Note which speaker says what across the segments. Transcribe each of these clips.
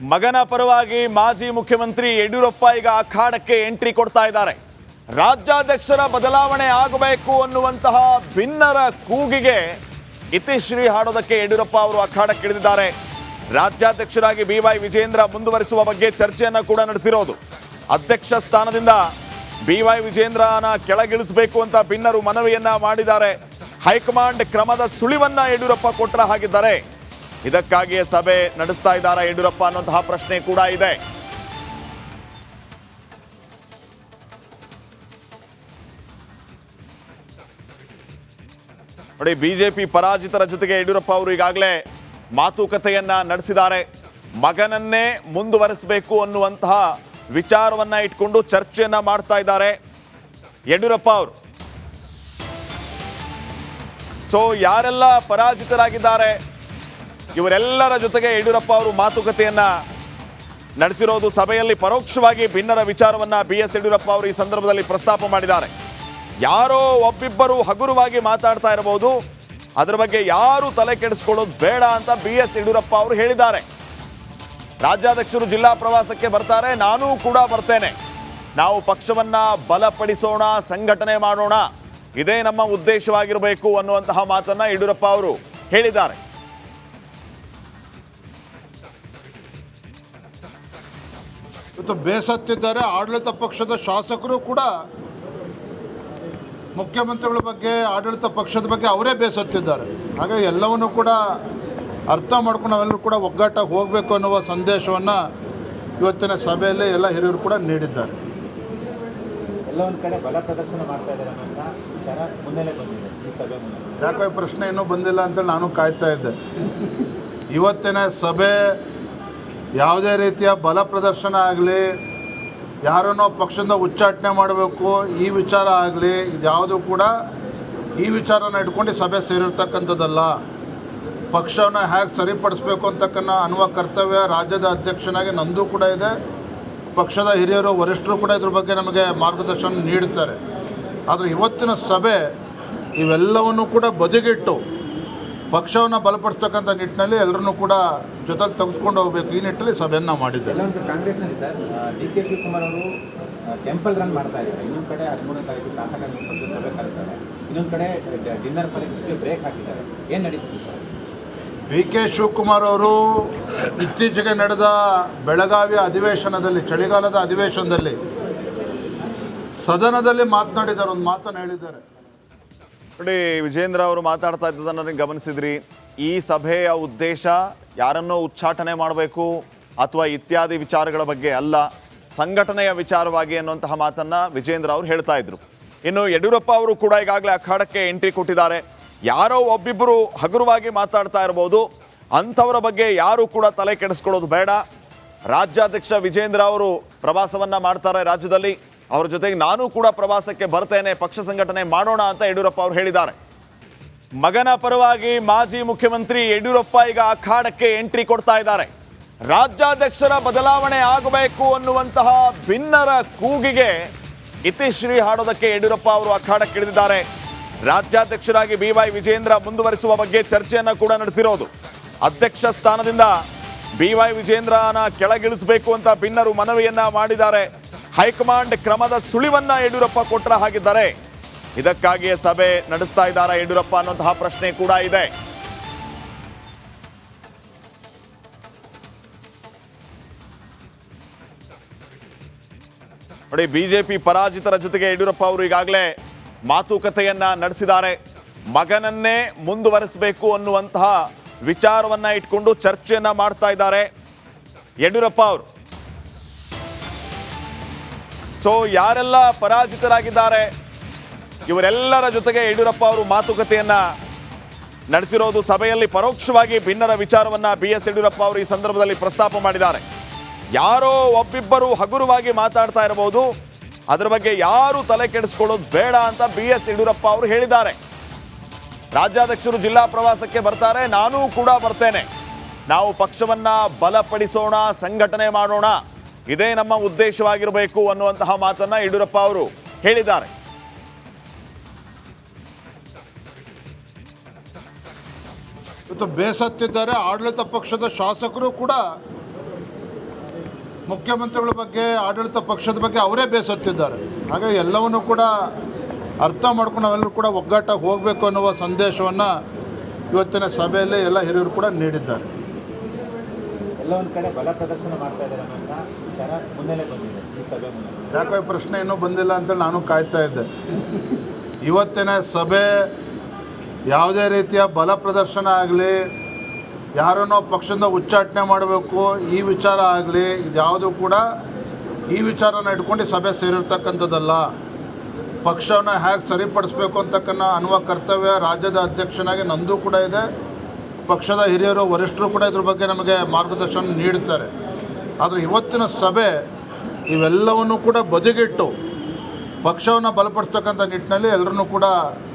Speaker 1: ಮಗನ ಪರವಾಗಿ ಮಾಜಿ ಮುಖ್ಯಮಂತ್ರಿ ಯಡಿಯೂರಪ್ಪ ಈಗ ಅಖಾಡಕ್ಕೆ ಎಂಟ್ರಿ ಕೊಡ್ತಾ ಇದ್ದಾರೆ. ರಾಜ್ಯಾಧ್ಯಕ್ಷರ ಬದಲಾವಣೆ ಆಗಬೇಕು ಅನ್ನುವಂತಹ ಭಿನ್ನರ ಕೂಗಿಗೆ ಇತಿಶ್ರೀ ಹಾಡೋದಕ್ಕೆ ಯಡಿಯೂರಪ್ಪ ಅವರು ಅಖಾಡಕ್ಕೆ ಇಳಿದಿದ್ದಾರೆ. ರಾಜ್ಯಾಧ್ಯಕ್ಷರಾಗಿ BY ವಿಜೇಂದ್ರ ಮುಂದುವರಿಸುವ ಬಗ್ಗೆ ಚರ್ಚೆಯನ್ನು ಕೂಡ ನಡೆಸಿರೋದು. ಅಧ್ಯಕ್ಷ ಸ್ಥಾನದಿಂದ BY ವಿಜೇಂದ್ರನ ಕೆಳಗಿಳಿಸಬೇಕು ಅಂತ ಭಿನ್ನರು ಮನವಿಯನ್ನ ಮಾಡಿದ್ದಾರೆ. ಹೈಕಮಾಂಡ್ ಕ್ರಮದ ಸುಳಿವನ್ನ ಯಡಿಯೂರಪ್ಪ ಕೊಟ್ಟರ ಹಾಗಿದ್ದಾರೆ. ಇದಕ್ಕಾಗಿಯೇ ಸಭೆ ನಡೆಸ್ತಾ ಇದ್ದಾರೆ ಯಡಿಯೂರಪ್ಪ ಅನ್ನುವಂತಹ ಪ್ರಶ್ನೆ ಕೂಡ ಇದೆ. ನೋಡಿ, ಬಿಜೆಪಿ ಪರಾಜಿತರ ಜೊತೆಗೆ ಯಡಿಯೂರಪ್ಪ ಅವರು ಈಗಾಗಲೇ ಮಾತುಕತೆಯನ್ನ ನಡೆಸಿದ್ದಾರೆ. ಮಗನನ್ನೇ ಮುಂದುವರಿಸಬೇಕು ಅನ್ನುವಂತಹ ವಿಚಾರವನ್ನ ಇಟ್ಕೊಂಡು ಚರ್ಚೆಯನ್ನ ಮಾಡ್ತಾ ಇದ್ದಾರೆ ಯಡಿಯೂರಪ್ಪ ಅವರು. ಸೊ ಯಾರೆಲ್ಲ ಪರಾಜಿತರಾಗಿದ್ದಾರೆ ಇವರೆಲ್ಲರ ಜೊತೆಗೆ ಯಡಿಯೂರಪ್ಪ ಅವರು ಮಾತುಕತೆಯನ್ನ ನಡೆಸಿರೋದು. ಸಭೆಯಲ್ಲಿ ಪರೋಕ್ಷವಾಗಿ ಭಿನ್ನರ ವಿಚಾರವನ್ನ BS ಯಡಿಯೂರಪ್ಪ ಅವರು ಈ ಸಂದರ್ಭದಲ್ಲಿ ಪ್ರಸ್ತಾಪ ಮಾಡಿದ್ದಾರೆ. ಯಾರೋ ಒಬ್ಬಿಬ್ಬರು ಹಗುರವಾಗಿ ಮಾತಾಡ್ತಾ ಇರಬಹುದು, ಅದರ ಬಗ್ಗೆ ಯಾರು ತಲೆ ಕೆಡಿಸ್ಕೊಳ್ಳೋದು ಬೇಡ ಅಂತ BS ಯಡಿಯೂರಪ್ಪ ಅವರು ಹೇಳಿದ್ದಾರೆ. ರಾಜ್ಯಾಧ್ಯಕ್ಷರು ಜಿಲ್ಲಾ ಪ್ರವಾಸಕ್ಕೆ ಬರ್ತಾರೆ, ನಾನೂ ಕೂಡ ಬರ್ತೇನೆ. ನಾವು ಪಕ್ಷವನ್ನ ಬಲಪಡಿಸೋಣ, ಸಂಘಟನೆ ಮಾಡೋಣ, ಇದೇ ನಮ್ಮ ಉದ್ದೇಶವಾಗಿರಬೇಕು ಅನ್ನುವಂತಹ ಮಾತನ್ನ ಯಡಿಯೂರಪ್ಪ ಅವರು ಹೇಳಿದ್ದಾರೆ.
Speaker 2: ಇವತ್ತು ಬೇಸತ್ತಿದ್ದಾರೆ. ಆಡಳಿತ ಪಕ್ಷದ ಶಾಸಕರು ಕೂಡ ಮುಖ್ಯಮಂತ್ರಿಗಳ ಬಗ್ಗೆ, ಆಡಳಿತ ಪಕ್ಷದ ಬಗ್ಗೆ ಅವರೇ ಬೇಸತ್ತಿದ್ದಾರೆ. ಹಾಗಾಗಿ ಎಲ್ಲವನ್ನೂ ಕೂಡ ಅರ್ಥ ಮಾಡ್ಕೊಂಡು ನಾವೆಲ್ಲರೂ ಕೂಡ ಒಗ್ಗಟ್ಟಾಗಿ ಹೋಗಬೇಕು ಅನ್ನುವ ಸಂದೇಶವನ್ನು ಇವತ್ತಿನ ಸಭೆಯಲ್ಲಿ ಎಲ್ಲ ಹಿರಿಯರು ಕೂಡ ನೀಡಿದ್ದಾರೆ.
Speaker 3: ಎಲ್ಲ ಒಂದು ಕಡೆ ಬಲ ಪ್ರದರ್ಶನ ಮಾಡ್ತಾ ಇದ್ದಾರೆ ಅಂತ ವಿಚಾರ ಮುನ್ನೆಲೆ ಬಂದಿದೆ ಈ ಸಭೆ ಮುನ್ನೆಲೆ.
Speaker 2: ಯಾಕೆ ಪ್ರಶ್ನೆ ಇನ್ನೂ ಬಂದಿಲ್ಲ ಅಂತೇಳಿ ನಾನು ಕಾಯ್ತಾ ಇದ್ದೆ. ಇವತ್ತಿನ ಸಭೆ ಯಾವುದೇ ರೀತಿಯ ಬಲ ಪ್ರದರ್ಶನ ಆಗಲಿ, ಯಾರನ್ನೋ ಪಕ್ಷದಿಂದ ಉಚ್ಚಾಟನೆ ಮಾಡಬೇಕು ಈ ವಿಚಾರ ಆಗಲಿ, ಇದ್ಯಾವುದು ಕೂಡ ಈ ವಿಚಾರನ ಇಟ್ಕೊಂಡು ಸಭೆ ಸೇರಿರ್ತಕ್ಕಂಥದ್ದಲ್ಲ. ಪಕ್ಷವನ್ನು ಹೇಗೆ ಸರಿಪಡಿಸ್ಬೇಕು ಅನ್ನುವ ಕರ್ತವ್ಯ ರಾಜ್ಯದ ಅಧ್ಯಕ್ಷನಾಗಿ ನಂದು ಕೂಡ ಇದೆ. ಪಕ್ಷದ ಹಿರಿಯರು, ವರಿಷ್ಠರು ಕೂಡ ಇದ್ರ ಬಗ್ಗೆ ನಮಗೆ ಮಾರ್ಗದರ್ಶನ ನೀಡುತ್ತಾರೆ. ಆದರೆ ಇವತ್ತಿನ ಸಭೆ ಇವೆಲ್ಲವನ್ನು ಕೂಡ ಬದಿಗಿಟ್ಟು ಪಕ್ಷವನ್ನು ಬಲಪಡಿಸ್ತಕ್ಕಂಥ ನಿಟ್ಟಿನಲ್ಲಿ ಎಲ್ಲರನ್ನೂ ಕೂಡ ಜೊತೆಲಿ ತೆಗೆದುಕೊಂಡು ಹೋಗಬೇಕು, ಈ ನಿಟ್ಟಿನಲ್ಲಿ ಸಭೆಯನ್ನು ಮಾಡಿದ್ದಾರೆ.
Speaker 3: ಕಾಂಗ್ರೆಸ್ನಲ್ಲಿ ಸರ್ DK ಶಿವಕುಮಾರ್ ಅವರು ಟೆಂಪಲ್ ರನ್ ಮಾಡ್ತಾ ಇದ್ದಾರೆ. ಇನ್ನೊಂದು ಕಡೆ 13ನೇ ತಾರೀಕು ಶಾಸಕರ ಸಭೆ ಕರೆಸ್ತಾರೆ, ಇನ್ನೊಂದು ಕಡೆ ಡಿನ್ನರ್ ಪರೀಕ್ಷೆಗೆ ಬ್ರೇಕ್ ಹಾಕಿದ್ದಾರೆ. ಏನು ನಡೀತಿದೆ ಸರ್?
Speaker 2: DK ಶಿವಕುಮಾರ್ ಅವರು ಇತ್ತೀಚೆಗೆ ನಡೆದ ಬೆಳಗಾವಿಯ ಅಧಿವೇಶನದಲ್ಲಿ, ಚಳಿಗಾಲದ ಅಧಿವೇಶನದಲ್ಲಿ ಸದನದಲ್ಲಿ ಮಾತನಾಡಿದ್ದಾರೆ, ಒಂದು ಮಾತನ್ನು ಹೇಳಿದ್ದಾರೆ.
Speaker 1: ನೋಡಿ, ವಿಜೇಂದ್ರ ಅವರು ಮಾತಾಡ್ತಾ ಇದ್ದದನ್ನು ಗಮನಿಸಿದ್ರಿ. ಈ ಸಭೆಯ ಉದ್ದೇಶ ಯಾರನ್ನೋ ಉಚ್ಚಾಟನೆ ಮಾಡಬೇಕು ಅಥವಾ ಇತ್ಯಾದಿ ವಿಚಾರಗಳ ಬಗ್ಗೆ ಅಲ್ಲ, ಸಂಘಟನೆಯ ವಿಚಾರವಾಗಿ ಅನ್ನುವಂತಹ ಮಾತನ್ನ ವಿಜೇಂದ್ರ ಅವರು ಹೇಳ್ತಾ ಇದ್ರು. ಇನ್ನು ಯಡಿಯೂರಪ್ಪ ಅವರು ಕೂಡ ಈಗಾಗಲೇ ಅಖಾಡಕ್ಕೆ ಎಂಟ್ರಿ ಕೊಟ್ಟಿದ್ದಾರೆ. ಯಾರೋ ಒಬ್ಬಿಬ್ಬರು ಹಗುರವಾಗಿ ಮಾತಾಡ್ತಾ ಇರಬಹುದು, ಅಂಥವರ ಬಗ್ಗೆ ಯಾರು ಕೂಡ ತಲೆ ಕೆಡಿಸ್ಕೊಳ್ಳೋದು ಬೇಡ. ರಾಜ್ಯಾಧ್ಯಕ್ಷ ವಿಜೇಂದ್ರ ಅವರು ಪ್ರವಾಸವನ್ನ ಮಾಡ್ತಾರೆ ರಾಜ್ಯದಲ್ಲಿ, ಅವರ ಜೊತೆಗೆ ನಾನು ಕೂಡ ಪ್ರವಾಸಕ್ಕೆ ಬರ್ತೇನೆ, ಪಕ್ಷ ಸಂಘಟನೆ ಮಾಡೋಣ ಅಂತ ಯಡಿಯೂರಪ್ಪ ಅವರು ಹೇಳಿದ್ದಾರೆ. ಮಗನ ಪರವಾಗಿ ಮಾಜಿ ಮುಖ್ಯಮಂತ್ರಿ ಯಡಿಯೂರಪ್ಪ ಈಗ ಅಖಾಡಕ್ಕೆ ಎಂಟ್ರಿ ಕೊಡ್ತಾ ಇದ್ದಾರೆ. ರಾಜ್ಯಾಧ್ಯಕ್ಷರ ಬದಲಾವಣೆ ಆಗಬೇಕು ಅನ್ನುವಂತಹ ಭಿನ್ನರ ಕೂಗಿಗೆ ಇತಿಶ್ರೀ ಹಾಡೋದಕ್ಕೆ ಯಡಿಯೂರಪ್ಪ ಅವರು ಅಖಾಡಕ್ಕೆ ಇಳಿದಿದ್ದಾರೆ. ರಾಜ್ಯಾಧ್ಯಕ್ಷರಾಗಿ BY ವಿಜೇಂದ್ರ ಮುಂದುವರಿಸುವ ಬಗ್ಗೆ ಚರ್ಚೆಯನ್ನು ಕೂಡ ನಡೆಸಿರೋದು. ಅಧ್ಯಕ್ಷ ಸ್ಥಾನದಿಂದ BY ವಿಜೇಂದ್ರನ ಕೆಳಗಿಳಿಸಬೇಕು ಅಂತ ಭಿನ್ನರು ಮನವಿಯನ್ನ ಮಾಡಿದ್ದಾರೆ. ಹೈಕಮಾಂಡ್ ಕ್ರಮದ ಸುಳಿವನ್ನ ಯಡಿಯೂರಪ್ಪ ಕೊಟ್ಟರ ಹಾಗಿದ್ದಾರೆ. ಇದಕ್ಕಾಗಿಯೇ ಸಭೆ ನಡೆಸ್ತಾ ಇದ್ದಾರೆ ಯಡಿಯೂರಪ್ಪ ಅನ್ನುವಂತಹ ಪ್ರಶ್ನೆ ಕೂಡ ಇದೆ. ನೋಡಿ, ಬಿಜೆಪಿ ಪರಾಜಿತರ ಜೊತೆಗೆ ಯಡಿಯೂರಪ್ಪ ಅವರು ಈಗಾಗಲೇ ಮಾತುಕತೆಯನ್ನ ನಡೆಸಿದ್ದಾರೆ. ಮಗನನ್ನೇ ಮುಂದುವರಿಸಬೇಕು ಅನ್ನುವಂತಹ ವಿಚಾರವನ್ನ ಇಟ್ಕೊಂಡು ಚರ್ಚೆಯನ್ನ ಮಾಡ್ತಾ ಇದ್ದಾರೆ ಯಡಿಯೂರಪ್ಪ ಅವರು. ಸೊ ಯಾರೆಲ್ಲ ಪರಾಜಿತರಾಗಿದ್ದಾರೆ ಇವರೆಲ್ಲರ ಜೊತೆಗೆ ಯಡಿಯೂರಪ್ಪ ಅವರು ಮಾತುಕತೆಯನ್ನ ನಡೆಸಿರೋದು. ಸಭೆಯಲ್ಲಿ ಪರೋಕ್ಷವಾಗಿ ಭಿನ್ನರ ವಿಚಾರವನ್ನ BS ಯಡಿಯೂರಪ್ಪ ಅವರು ಈ ಸಂದರ್ಭದಲ್ಲಿ ಪ್ರಸ್ತಾಪ ಮಾಡಿದ್ದಾರೆ. ಯಾರೋ ಒಬ್ಬಿಬ್ಬರು ಹಗುರವಾಗಿ ಮಾತಾಡ್ತಾ ಇರಬಹುದು, ಅದರ ಬಗ್ಗೆ ಯಾರು ತಲೆ ಕೆಡಿಸ್ಕೊಳ್ಳೋದು ಬೇಡ ಅಂತ BS ಯಡಿಯೂರಪ್ಪ ಅವರು ಹೇಳಿದ್ದಾರೆ. ರಾಜ್ಯಾಧ್ಯಕ್ಷರು ಜಿಲ್ಲಾ ಪ್ರವಾಸಕ್ಕೆ ಬರ್ತಾರೆ, ನಾನೂ ಕೂಡ ಬರ್ತೇನೆ. ನಾವು ಪಕ್ಷವನ್ನ ಬಲಪಡಿಸೋಣ, ಸಂಘಟನೆ ಮಾಡೋಣ, ಇದೇ ನಮ್ಮ ಉದ್ದೇಶವಾಗಿರಬೇಕು ಅನ್ನುವಂತಹ ಮಾತನ್ನ ಯಡಿಯೂರಪ್ಪ ಅವರು ಹೇಳಿದ್ದಾರೆ.
Speaker 2: ಇವತ್ತು ಬೇಸತ್ತಿದ್ದಾರೆ. ಆಡಳಿತ ಪಕ್ಷದ ಶಾಸಕರು ಕೂಡ ಮುಖ್ಯಮಂತ್ರಿಗಳ ಬಗ್ಗೆ, ಆಡಳಿತ ಪಕ್ಷದ ಬಗ್ಗೆ ಅವರೇ ಬೇಸತ್ತಿದ್ದಾರೆ. ಹಾಗಾಗಿ ಎಲ್ಲವನ್ನೂ ಕೂಡ ಅರ್ಥ ಮಾಡ್ಕೊಂಡು ನಾವೆಲ್ಲರೂ ಕೂಡ ಒಗ್ಗಟ್ಟಾಗಿ ಹೋಗಬೇಕು ಅನ್ನುವ ಸಂದೇಶವನ್ನು ಇವತ್ತಿನ ಸಭೆಯಲ್ಲಿ ಎಲ್ಲ ಹಿರಿಯರು ಕೂಡ ನೀಡಿದ್ದಾರೆ.
Speaker 3: ಎಲ್ಲ ಒಂದು ಕಡೆ ಬಲ ಪ್ರದರ್ಶನ ಮಾಡ್ತಾ ಇದ್ದಾರೆ ಅನ್ನೋಂಥ ವಿಚಾರ ಮುನ್ನೆಲೆ ಬಂದಿದೆ ಈ ಸಭೆ ಮುನ್ನೆಲೆ.
Speaker 2: ಯಾಕೋ ಈ ಪ್ರಶ್ನೆ ಇನ್ನೂ ಬಂದಿಲ್ಲ ಅಂತೇಳಿ ನಾನು ಕಾಯ್ತಾ ಇದ್ದೆ. ಇವತ್ತಿನ ಸಭೆ ಯಾವುದೇ ರೀತಿಯ ಬಲ ಪ್ರದರ್ಶನ ಆಗಲಿ, ಯಾರನ್ನೋ ಪಕ್ಷದಿಂದ ಉಚ್ಚಾಟನೆ ಮಾಡಬೇಕು ಈ ವಿಚಾರ ಆಗಲಿ, ಇದ್ಯಾವುದು ಕೂಡ ಈ ವಿಚಾರನ ಇಟ್ಕೊಂಡು ಸಭೆ ಸೇರಿರ್ತಕ್ಕಂಥದ್ದಲ್ಲ. ಪಕ್ಷವನ್ನು ಹೇಗೆ ಸರಿಪಡಿಸ್ಬೇಕು ಅನ್ನುವ ಕರ್ತವ್ಯ ರಾಜ್ಯದ ಅಧ್ಯಕ್ಷನಾಗಿ ನಂದು ಕೂಡ ಇದೆ. ಪಕ್ಷದ ಹಿರಿಯರು, ವರಿಷ್ಠರು ಕೂಡ ಇದ್ರ ಬಗ್ಗೆ ನಮಗೆ ಮಾರ್ಗದರ್ಶನ ನೀಡುತ್ತಾರೆ. ಆದರೆ ಇವತ್ತಿನ ಸಭೆ ಇವೆಲ್ಲವನ್ನು ಕೂಡ ಬದಿಗಿಟ್ಟು ಪಕ್ಷವನ್ನು ಬಲಪಡಿಸ್ತಕ್ಕಂಥ ನಿಟ್ಟಿನಲ್ಲಿ ಎಲ್ಲರನ್ನೂ ಕೂಡ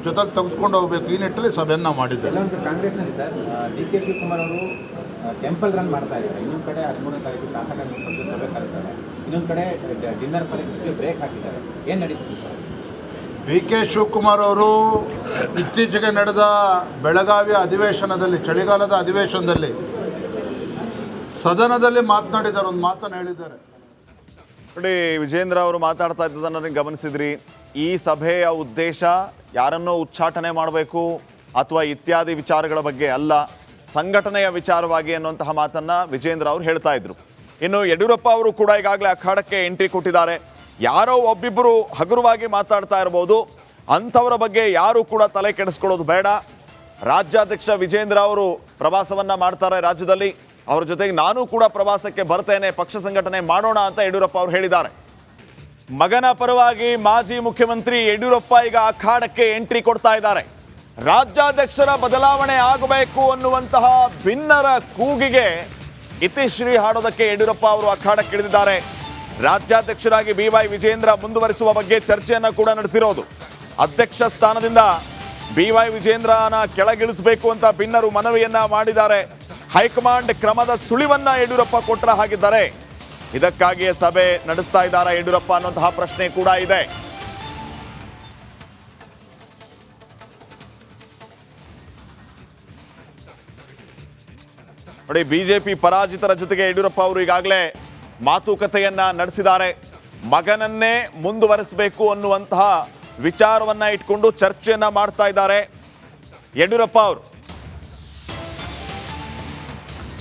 Speaker 2: ಜೊತೆಲಿ ತೆಗೆದುಕೊಂಡು ಹೋಗಬೇಕು, ಈ ನಿಟ್ಟಿನಲ್ಲಿ ಸಭೆಯನ್ನು ನಾವು ಮಾಡಿದ್ದೇವೆ.
Speaker 3: ಕೆಲವೊಂದು ಕಾಂಗ್ರೆಸ್ನಲ್ಲಿ ಸರ್ ಡಿ.ಕೆ. ಶಿವಕುಮಾರ್ ಅವರು ಟೆಂಪಲ್ ರನ್ ಮಾಡ್ತಾ ಇದ್ದಾರೆ. ಇನ್ನೊಂದು ಕಡೆ 13ನೇ ತಾರೀಕು ಶಾಸಕರ ಸಭೆ ಕರೆಸ್ತಾರೆ. ಇನ್ನೊಂದು ಕಡೆ ಡಿನ್ನರ್ ಪಾಲಿಟಿಕ್ಸ್ಗೆ ಬ್ರೇಕ್ ಹಾಕಿದ್ದಾರೆ. ಏನು ನಡೀತಿದೆ ಸರ್?
Speaker 2: ಡಿ.ಕೆ. ಶಿವಕುಮಾರ್ ಅವರು ಇತ್ತೀಚೆಗೆ ನಡೆದ ಬೆಳಗಾವಿಯ ಅಧಿವೇಶನದಲ್ಲಿ, ಚಳಿಗಾಲದ ಅಧಿವೇಶನದಲ್ಲಿ ಸದನದಲ್ಲಿ ಮಾತನಾಡಿದ್ದಾರೆ, ಒಂದು ಮಾತನ್ನು ಹೇಳಿದ್ದಾರೆ.
Speaker 1: ನೋಡಿ, ವಿಜೇಂದ್ರ ಅವರು ಮಾತಾಡ್ತಾ ಇದ್ದದನ್ನು ನೀವು ಗಮನಿಸಿದ್ರಿ. ಈ ಸಭೆಯ ಉದ್ದೇಶ ಯಾರನ್ನೋ ಉಚ್ಚಾಟನೆ ಮಾಡಬೇಕು ಅಥವಾ ಇತ್ಯಾದಿ ವಿಚಾರಗಳ ಬಗ್ಗೆ ಅಲ್ಲ, ಸಂಘಟನೆಯ ವಿಚಾರವಾಗಿ ಅನ್ನುವಂತಹ ಮಾತನ್ನ ವಿಜೇಂದ್ರ ಅವರು ಹೇಳ್ತಾ ಇದ್ರು. ಇನ್ನು ಯಡಿಯೂರಪ್ಪ ಅವರು ಕೂಡ ಈಗಾಗಲೇ ಅಖಾಡಕ್ಕೆ ಎಂಟ್ರಿ ಕೊಟ್ಟಿದ್ದಾರೆ. ಯಾರೋ ಒಬ್ಬಿಬ್ಬರು ಹಗುರವಾಗಿ ಮಾತಾಡ್ತಾ ಇರ್ಬೋದು, ಅಂಥವರ ಬಗ್ಗೆ ಯಾರು ಕೂಡ ತಲೆ ಕೆಡಿಸ್ಕೊಳ್ಳೋದು ಬೇಡ. ರಾಜ್ಯಾಧ್ಯಕ್ಷ ವಿಜೇಂದ್ರ ಅವರು ಪ್ರವಾಸವನ್ನ ಮಾಡ್ತಾರೆ ರಾಜ್ಯದಲ್ಲಿ, ಅವ್ರ ಜೊತೆಗೆ ನಾನು ಕೂಡ ಪ್ರವಾಸಕ್ಕೆ ಬರ್ತೇನೆ, ಪಕ್ಷ ಸಂಘಟನೆ ಮಾಡೋಣ ಅಂತ ಯಡಿಯೂರಪ್ಪ ಅವರು ಹೇಳಿದ್ದಾರೆ. ಮಗನ ಪರವಾಗಿ ಮಾಜಿ ಮುಖ್ಯಮಂತ್ರಿ ಯಡಿಯೂರಪ್ಪ ಈಗ ಅಖಾಡಕ್ಕೆ ಎಂಟ್ರಿ ಕೊಡ್ತಾ ಇದ್ದಾರೆ. ರಾಜ್ಯಾಧ್ಯಕ್ಷರ ಬದಲಾವಣೆ ಆಗಬೇಕು ಅನ್ನುವಂತಹ ಭಿನ್ನರ ಕೂಗಿಗೆ ಇತಿಶ್ರೀ ಹಾಡೋದಕ್ಕೆ ಯಡಿಯೂರಪ್ಪ ಅವರು ಅಖಾಡಕ್ಕೆ ಇಳಿದಿದ್ದಾರೆ. ರಾಜ್ಯಾಧ್ಯಕ್ಷರಾಗಿ BY ವಿಜೇಂದ್ರ ಮುಂದುವರಿಸುವ ಬಗ್ಗೆ ಚರ್ಚೆಯನ್ನ ಕೂಡ ನಡೆಸಿರೋದು. ಅಧ್ಯಕ್ಷ ಸ್ಥಾನದಿಂದ BY ವಿಜೇಂದ್ರನ ಕೆಳಗಿಳಿಸಬೇಕು ಅಂತ ಭಿನ್ನರು ಮನವಿಯನ್ನ ಮಾಡಿದ್ದಾರೆ. ಹೈಕಮಾಂಡ್ ಕ್ರಮದ ಸುಳಿವನ್ನ ಯಡಿಯೂರಪ್ಪ ಕೊಟ್ಟರ ಹಾಗಿದ್ದಾರೆ. ಇದಕ್ಕಾಗಿಯೇ ಸಭೆ ನಡೆಸ್ತಾ ಇದ್ದಾರೆ ಯಡಿಯೂರಪ್ಪ ಅನ್ನುವಂತಹ ಪ್ರಶ್ನೆ ಕೂಡ ಇದೆ. ನೋಡಿ, ಬಿಜೆಪಿ ಪರಾಜಿತರ ಜೊತೆಗೆ ಯಡಿಯೂರಪ್ಪ ಅವರು ಈಗಾಗಲೇ ಮಾತುಕತೆಯನ್ನ ನಡೆಸಿದ್ದಾರೆ. ಮಗನನ್ನೇ ಮುಂದುವರಿಸಬೇಕು ಅನ್ನುವಂತಹ ವಿಚಾರವನ್ನ ಇಟ್ಕೊಂಡು ಚರ್ಚೆಯನ್ನ ಮಾಡ್ತಾ ಇದ್ದಾರೆ ಯಡಿಯೂರಪ್ಪ ಅವರು.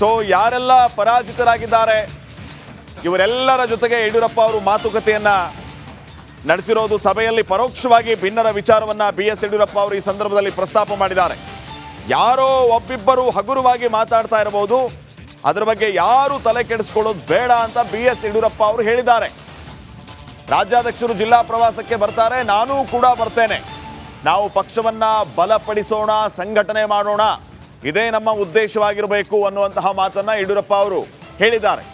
Speaker 1: ಸೊ ಯಾರೆಲ್ಲ ಪರಾಜಿತರಾಗಿದ್ದಾರೆ ಇವರೆಲ್ಲರ ಜೊತೆಗೆ ಯಡಿಯೂರಪ್ಪ ಅವರು ಮಾತುಕತೆಯನ್ನ ನಡೆಸಿರೋದು. ಸಭೆಯಲ್ಲಿ ಪರೋಕ್ಷವಾಗಿ ಭಿನ್ನರ ವಿಚಾರವನ್ನ BS ಯಡಿಯೂರಪ್ಪ ಅವರು ಈ ಸಂದರ್ಭದಲ್ಲಿ ಪ್ರಸ್ತಾಪ ಮಾಡಿದ್ದಾರೆ. ಯಾರೋ ಒಬ್ಬಿಬ್ಬರು ಹಗುರವಾಗಿ ಮಾತಾಡ್ತಾ ಇರಬಹುದು, ಅದರ ಬಗ್ಗೆ ಯಾರು ತಲೆ ಕೆಡಿಸ್ಕೊಳ್ಳೋದು ಬೇಡ ಅಂತ BS ಯಡಿಯೂರಪ್ಪ ಅವರು ಹೇಳಿದ್ದಾರೆ. ರಾಜ್ಯಾಧ್ಯಕ್ಷರು ಜಿಲ್ಲಾ ಪ್ರವಾಸಕ್ಕೆ ಬರ್ತಾರೆ, ನಾನೂ ಕೂಡ ಬರ್ತೇನೆ. ನಾವು ಪಕ್ಷವನ್ನ ಬಲಪಡಿಸೋಣ, ಸಂಘಟನೆ ಮಾಡೋಣ, ಇದೇ ನಮ್ಮ ಉದ್ದೇಶವಾಗಿರಬೇಕು ಅನ್ನುವಂತಹ ಮಾತನ್ನ ಯಡಿಯೂರಪ್ಪ ಅವರು ಹೇಳಿದ್ದಾರೆ.